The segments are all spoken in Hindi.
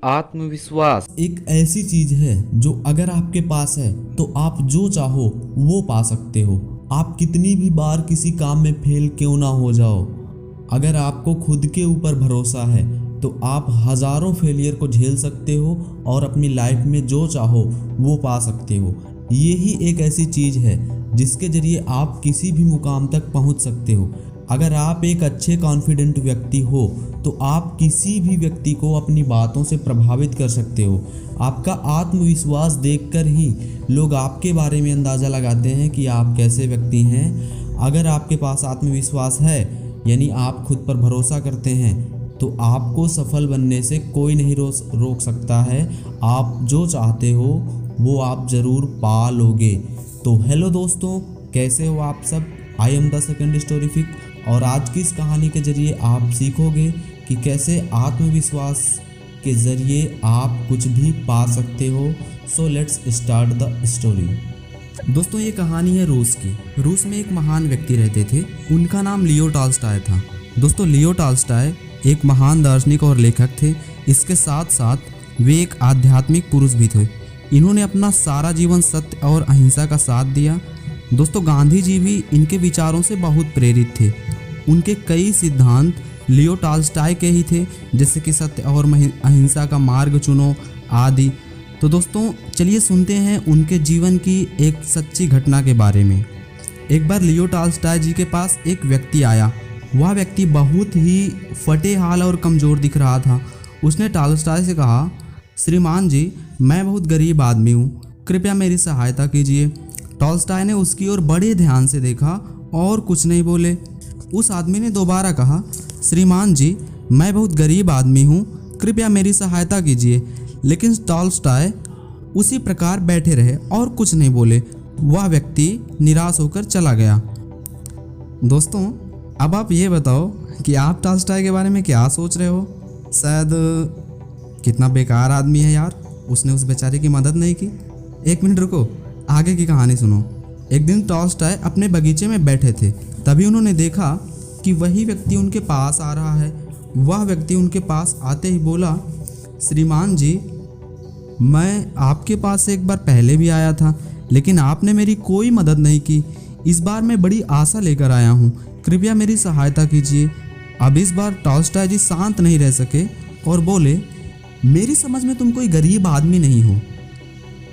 आत्मविश्वास एक ऐसी चीज है जो अगर आपके पास है तो आप जो चाहो वो पा सकते हो। आप कितनी भी बार किसी काम में फेल क्यों ना हो जाओ, अगर आपको खुद के ऊपर भरोसा है तो आप हजारों फेलियर को झेल सकते हो और अपनी लाइफ में जो चाहो वो पा सकते हो। ये ही एक ऐसी चीज है जिसके जरिए आप किसी भी मुकाम तक पहुंच सकते हो। अगर आप एक अच्छे कॉन्फिडेंट व्यक्ति हो तो आप किसी भी व्यक्ति को अपनी बातों से प्रभावित कर सकते हो। आपका आत्मविश्वास देखकर ही लोग आपके बारे में अंदाज़ा लगाते हैं कि आप कैसे व्यक्ति हैं। अगर आपके पास आत्मविश्वास है यानी आप खुद पर भरोसा करते हैं तो आपको सफल बनने से कोई नहीं रोक सकता है। आप जो चाहते हो वो आप ज़रूर पा लोगे। तो हेलो दोस्तों, कैसे हो आप सब। आई एम द सेकंड स्टोरीफिक और आज की इस कहानी के जरिए आप सीखोगे कि कैसे आत्मविश्वास के ज़रिए आप कुछ भी पा सकते हो। So let's start the story. दोस्तों, ये कहानी है रूस की। रूस में एक महान व्यक्ति रहते थे, उनका नाम लियो टॉल्स्टॉय था। दोस्तों, लियो टॉल्स्टॉय एक महान दार्शनिक और लेखक थे। इसके साथ साथ वे एक आध्यात्मिक पुरुष भी थे। इन्होंने अपना सारा जीवन सत्य और अहिंसा का साथ दिया। दोस्तों, गांधी जी भी इनके विचारों से बहुत प्रेरित थे। उनके कई सिद्धांत लियो टॉल्स्टॉय के ही थे, जैसे कि सत्य और अहिंसा का मार्ग चुनो आदि। तो दोस्तों, चलिए सुनते हैं उनके जीवन की एक सच्ची घटना के बारे में। एक बार लियो टॉल्स्टॉय जी के पास एक व्यक्ति आया। वह व्यक्ति बहुत ही फटे हाल और कमज़ोर दिख रहा था। उसने टॉल्स्टॉय से कहा, श्रीमान जी, मैं बहुत गरीब आदमी हूँ, कृपया मेरी सहायता कीजिए। टॉल्स्टॉय ने उसकी ओर बड़े ध्यान से देखा और कुछ नहीं बोले। उस आदमी ने दोबारा कहा, श्रीमान जी, मैं बहुत गरीब आदमी हूँ, कृपया मेरी सहायता कीजिए। लेकिन टॉल्स्टॉय उसी प्रकार बैठे रहे और कुछ नहीं बोले। वह व्यक्ति निराश होकर चला गया। दोस्तों, अब आप ये बताओ कि आप टॉल्स्टॉय के बारे में क्या सोच रहे हो। शायद कितना बेकार आदमी है यार, उसने उस बेचारे की मदद नहीं की। एक मिनट रुको, आगे की कहानी सुनो। एक दिन टॉल्स्टॉय अपने बगीचे में बैठे थे, तभी उन्होंने देखा कि वही व्यक्ति उनके पास आ रहा है। वह व्यक्ति उनके पास आते ही बोला, श्रीमान जी, मैं आपके पास एक बार पहले भी आया था, लेकिन आपने मेरी कोई मदद नहीं की। इस बार मैं बड़ी आशा लेकर आया हूँ, कृपया मेरी सहायता कीजिए। अब इस बार टॉल्स्टॉय जी शांत नहीं रह सके और बोले, मेरी समझ में तुम कोई गरीब आदमी नहीं हो।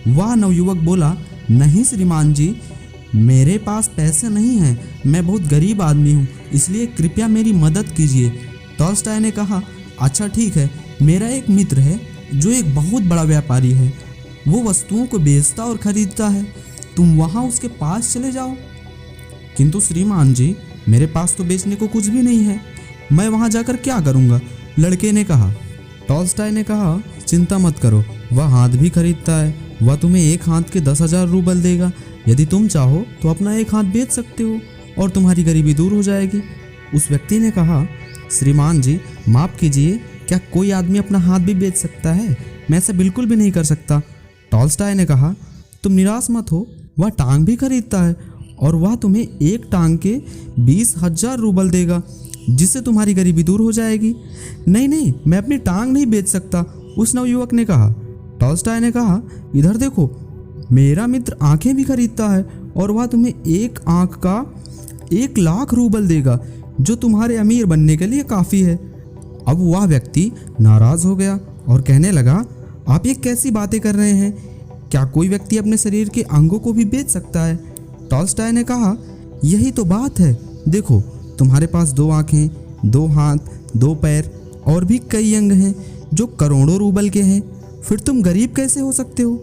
वह नवयुवक बोला, नहीं श्रीमान जी, मेरे पास पैसे नहीं हैं, मैं बहुत गरीब आदमी हूँ, इसलिए कृपया मेरी मदद कीजिए। टॉल्स्टॉय ने कहा, अच्छा ठीक है, मेरा एक मित्र है जो एक बहुत बड़ा व्यापारी है। वो वस्तुओं को बेचता और खरीदता है, तुम वहाँ उसके पास चले जाओ। किंतु श्रीमान जी, मेरे पास तो बेचने को कुछ भी नहीं है, मैं वहाँ जाकर क्या करूँगा, लड़के ने कहा। टॉल्स्टॉय ने कहा, चिंता मत करो, वह हाथ भी खरीदता है, वह तुम्हें एक हाथ के 10,000 रूबल देगा। यदि तुम चाहो तो अपना एक हाथ बेच सकते हो और तुम्हारी गरीबी दूर हो जाएगी। उस व्यक्ति ने कहा, श्रीमान जी, माफ़ कीजिए, क्या कोई आदमी अपना हाथ भी बेच सकता है? मैं ऐसा बिल्कुल भी नहीं कर सकता। टॉल्स्टॉय ने कहा, तुम निराश मत हो, वह टांग भी खरीदता है और वह तुम्हें एक टांग के 20,000 रूबल देगा, जिससे तुम्हारी गरीबी दूर हो जाएगी। नहीं नहीं, मैं अपनी टांग नहीं बेच सकता, उस नवयुवक ने कहा। टॉल्स्टॉय ने कहा, इधर देखो, मेरा मित्र आंखें भी खरीदता है और वह तुम्हें एक आंख का 1,00,000 रूबल देगा, जो तुम्हारे अमीर बनने के लिए काफ़ी है। अब वह व्यक्ति नाराज़ हो गया और कहने लगा, आप ये कैसी बातें कर रहे हैं, क्या कोई व्यक्ति अपने शरीर के अंगों को भी बेच सकता है? टॉल्स्टॉय ने कहा, यही तो बात है, देखो तुम्हारे पास 2 आँखें, 2 हाथ, 2 पैर और भी कई अंग हैं जो करोड़ों रूबल के हैं, फिर तुम गरीब कैसे हो सकते हो?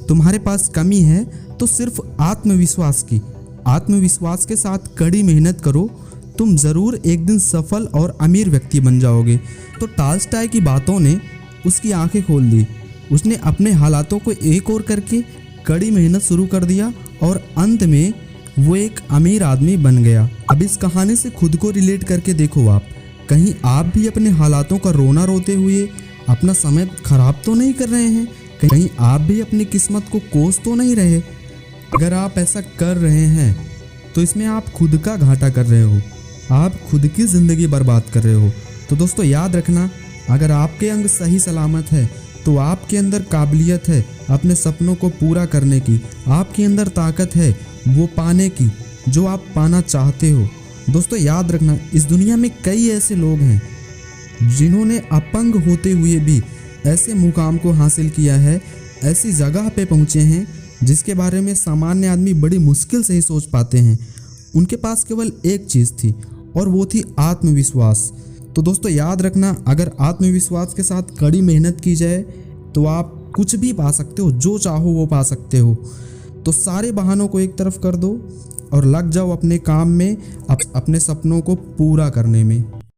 तुम्हारे पास कमी है तो सिर्फ आत्मविश्वास की। आत्मविश्वास के साथ कड़ी मेहनत करो, तुम ज़रूर एक दिन सफल और अमीर व्यक्ति बन जाओगे। तो टॉल्स्टॉय की बातों ने उसकी आंखें खोल दी। उसने अपने हालातों को एक और करके कड़ी मेहनत शुरू कर दिया और अंत में वो एक अमीर आदमी बन गया। अब इस कहानी से खुद को रिलेट करके देखो आप, कहीं आप भी अपने हालातों का रोना रोते हुए अपना समय खराब तो नहीं कर रहे हैं? कहीं आप भी अपनी किस्मत को कोस तो नहीं रहे? अगर आप ऐसा कर रहे हैं तो इसमें आप खुद का घाटा कर रहे हो, आप खुद की ज़िंदगी बर्बाद कर रहे हो। तो दोस्तों याद रखना, अगर आपके अंग सही सलामत है तो आपके अंदर काबिलियत है अपने सपनों को पूरा करने की, आपके अंदर ताकत है वो पाने की जो आप पाना चाहते हो। दोस्तों याद रखना, इस दुनिया में कई ऐसे लोग हैं जिन्होंने अपंग होते हुए भी ऐसे मुकाम को हासिल किया है, ऐसी जगह पे पहुँचे हैं जिसके बारे में सामान्य आदमी बड़ी मुश्किल से ही सोच पाते हैं। उनके पास केवल एक चीज़ थी और वो थी आत्मविश्वास। तो दोस्तों याद रखना, अगर आत्मविश्वास के साथ कड़ी मेहनत की जाए तो आप कुछ भी पा सकते हो, जो चाहो वो पा सकते हो। तो सारे बहानों को एक तरफ कर दो और लग जाओ अपने काम में, अपने सपनों को पूरा करने में।